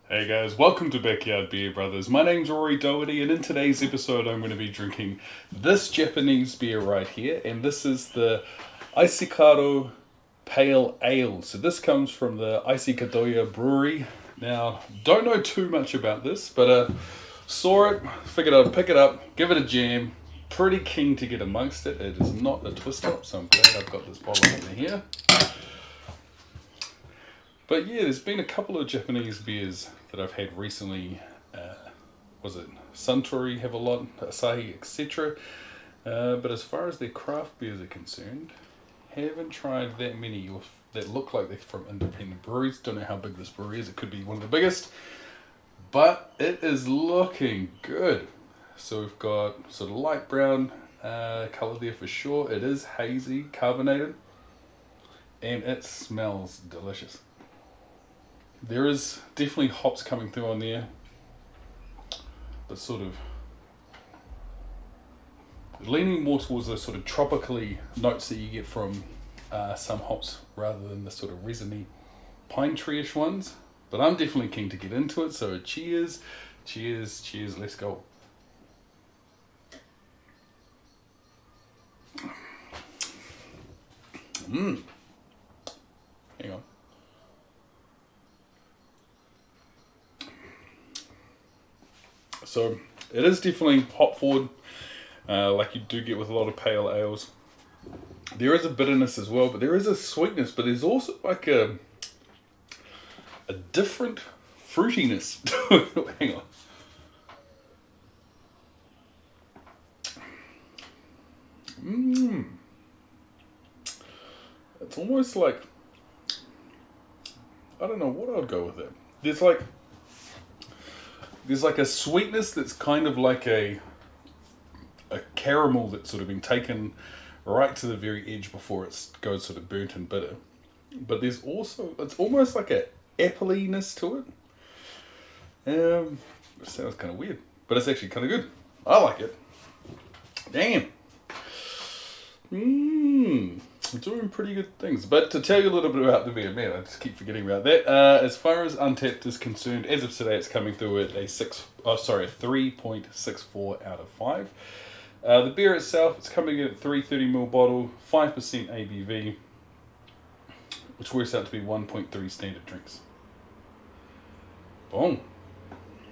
Hey guys, welcome to Backyard Beer Brothers. My name's Rory Doherty, and in today's episode, I'm going to be drinking this Japanese beer right here, and this is the Isekado Pale Ale. So this comes from the Kadoya Brewery. Now, don't know too much about this, but saw it, figured I'd pick it up, give it a jam. Pretty keen to get amongst it. It is not a twist top, so I'm glad I've got this bottle over here. But yeah, there's been a couple of Japanese beers that I've had recently. Was it Suntory have a lot, Asahi, etc. But as far as their craft beers are concerned, haven't tried that many that look like they're from independent breweries. Don't know how big this brewery is. It could be one of the biggest. But it is looking good. So we've got sort of light brown colour there for sure. It is hazy, carbonated. And it smells delicious. There is definitely hops coming through on there, but sort of leaning more towards the sort of tropically notes that you get from some hops rather than the sort of resiny pine tree-ish ones. But I'm definitely keen to get into it, so cheers, cheers, cheers, let's go. Hang on. So it is definitely hop forward, like you do get with a lot of pale ales. There is a bitterness as well, but there is a sweetness, but there's also like a different fruitiness. Hang on. It's almost like, I don't know what I'd go with it. There's like a sweetness that's kind of like a caramel that's sort of been taken right to the very edge before it goes sort of burnt and bitter. But there's also, it's almost like a appleiness to it. It sounds kind of weird, but it's actually kind of good. I like it. Damn. Doing pretty good things. But to tell you a little bit about the beer, man, I just keep forgetting about that. As far as Untapped is concerned, as of today, it's coming through at a 3.64 out of 5. The beer itself, it's coming in at 330ml bottle, 5% ABV, which works out to be 1.3 standard drinks. Boom.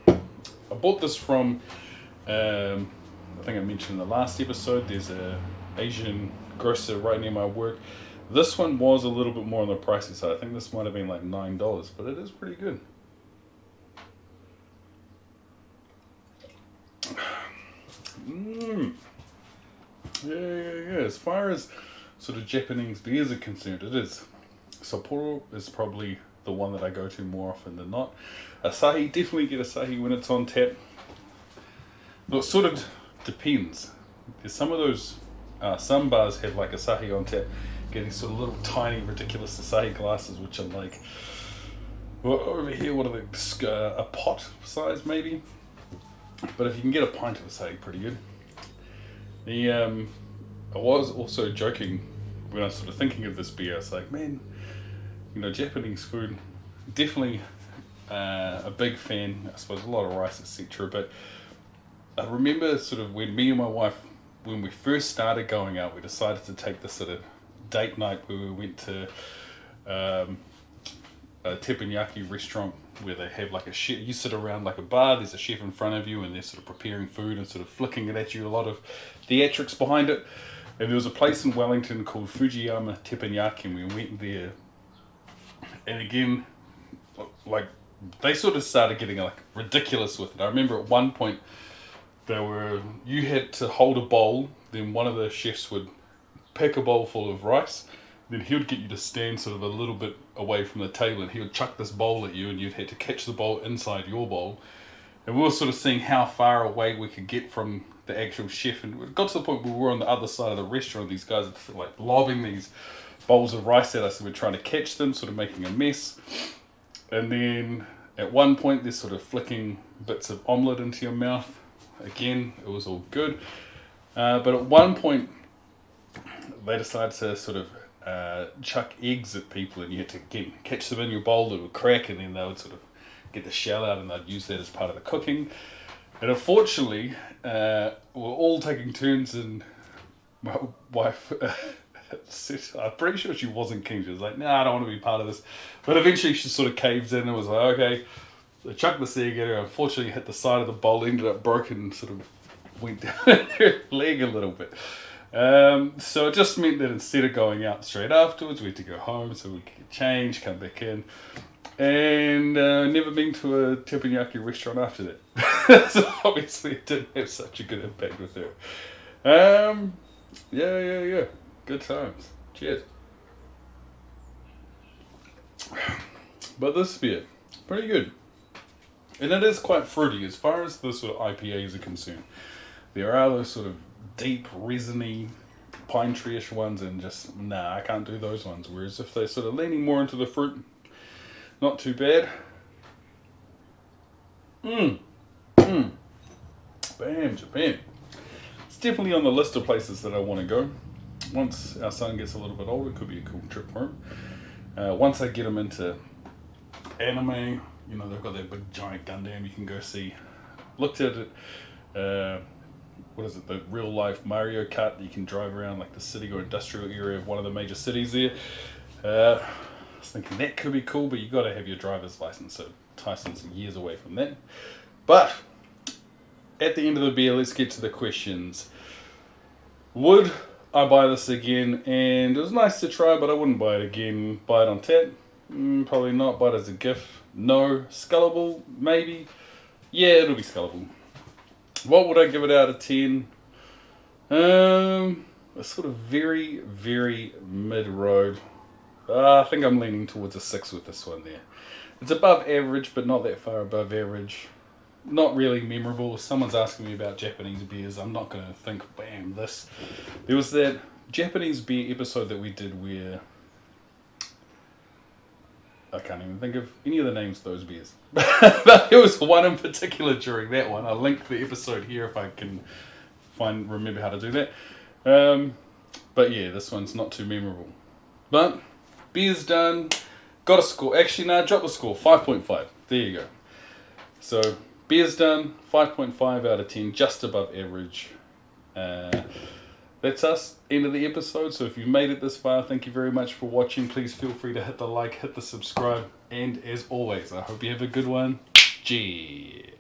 I bought this from, I think I mentioned in the last episode, there's a Asian grocer right near my work. This one was a little bit more on the pricey side. I think this might have been like $9, but it is pretty good. Yeah. As far as sort of Japanese beers are concerned, it is. Sapporo is probably the one that I go to more often than not. Asahi, definitely get Asahi when it's on tap. But it sort of depends. There's some of those, some bars have like Asahi on tap, getting sort of little tiny ridiculous Asahi glasses, which are like, well, over here, what are they, a pot size maybe? But if you can get a pint of Asahi, pretty good. I was also joking when I was sort of thinking of this beer. I was like, man, Japanese food, definitely a big fan. I suppose a lot of rice, etc. But I remember sort of when me and my wife, when we first started going out, we decided to take this sort of date night where we went to a teppanyaki restaurant where they have like a chef. You sit around like a bar, there's a chef in front of you and they're sort of preparing food and sort of flicking it at you, a lot of theatrics behind it. And there was a place in Wellington called Fujiyama Teppanyaki, and we went there. And again, like, they sort of started getting like ridiculous with it. I remember at one point you had to hold a bowl, then one of the chefs would pick a bowl full of rice, then he would get you to stand sort of a little bit away from the table, and he would chuck this bowl at you, and you'd have to catch the bowl inside your bowl. And we were sort of seeing how far away we could get from the actual chef, and it got to the point where we were on the other side of the restaurant. These guys are like lobbing these bowls of rice at us, and we're trying to catch them, sort of making a mess. And then at one point, they're sort of flicking bits of omelette into your mouth. Again, it was all good. But at one point, they decided to sort of chuck eggs at people, and you had to again catch them in your bowl. It would crack, and then they would sort of get the shell out, and I'd use that as part of the cooking. And unfortunately, we're all taking turns, and my wife said, I'm pretty sure she wasn't keen. She was like, "Nah, I don't want to be part of this." But eventually she sort of caved in and was like, "Okay." So I chucked the egg at her. Unfortunately, hit the side of the bowl, ended up broken, sort of went down her leg a little bit. So it just meant that instead of going out straight afterwards, we had to go home so we could get changed, come back in. And never been to a teppanyaki restaurant after that. So obviously it didn't have such a good impact with her. Yeah. Good times. Cheers. But this beer, pretty good. And it is quite fruity as far as the sort of IPAs are concerned. There are those sort of deep, resiny, pine tree-ish ones, and just, I can't do those ones. Whereas if they're sort of leaning more into the fruit, not too bad. Bam, Japan. It's definitely on the list of places that I want to go. Once our son gets a little bit older, it could be a cool trip for him. Once I get him into anime, they've got that big giant Gundam you can go see. Looked at it, what is it, the real life Mario Kart. You can drive around like the city or industrial area of one of the major cities there. I was thinking that could be cool, but you got to have your driver's license, so Tyson's years away from that. But at the end of the beer, let's get to the questions. Would I buy this again? And it was nice to try, but I wouldn't buy it again. Buy it on tap? Probably not. Buy it as a gift? No. Scullable? Maybe. Yeah, it'll be scullable. What would I give it out of 10? A sort of very, very mid-road. I think I'm leaning towards a 6 with this one there. It's above average, but not that far above average. Not really memorable. If someone's asking me about Japanese beers, I'm not going to think, bam, this. There was that Japanese beer episode that we did where I can't even think of any of the names of those beers. But there was one in particular during that one. I'll link the episode here if I can remember how to do that. But yeah, this one's not too memorable. But beer's done. Got a score. Actually, no, drop the score. 5.5. There you go. So beer's done. 5.5 out of 10. Just above average. That's us. End of the episode. So if you made it this far, thank you very much for watching. Please feel free to hit the like, hit the subscribe. And as always, I hope you have a good one. Cheers.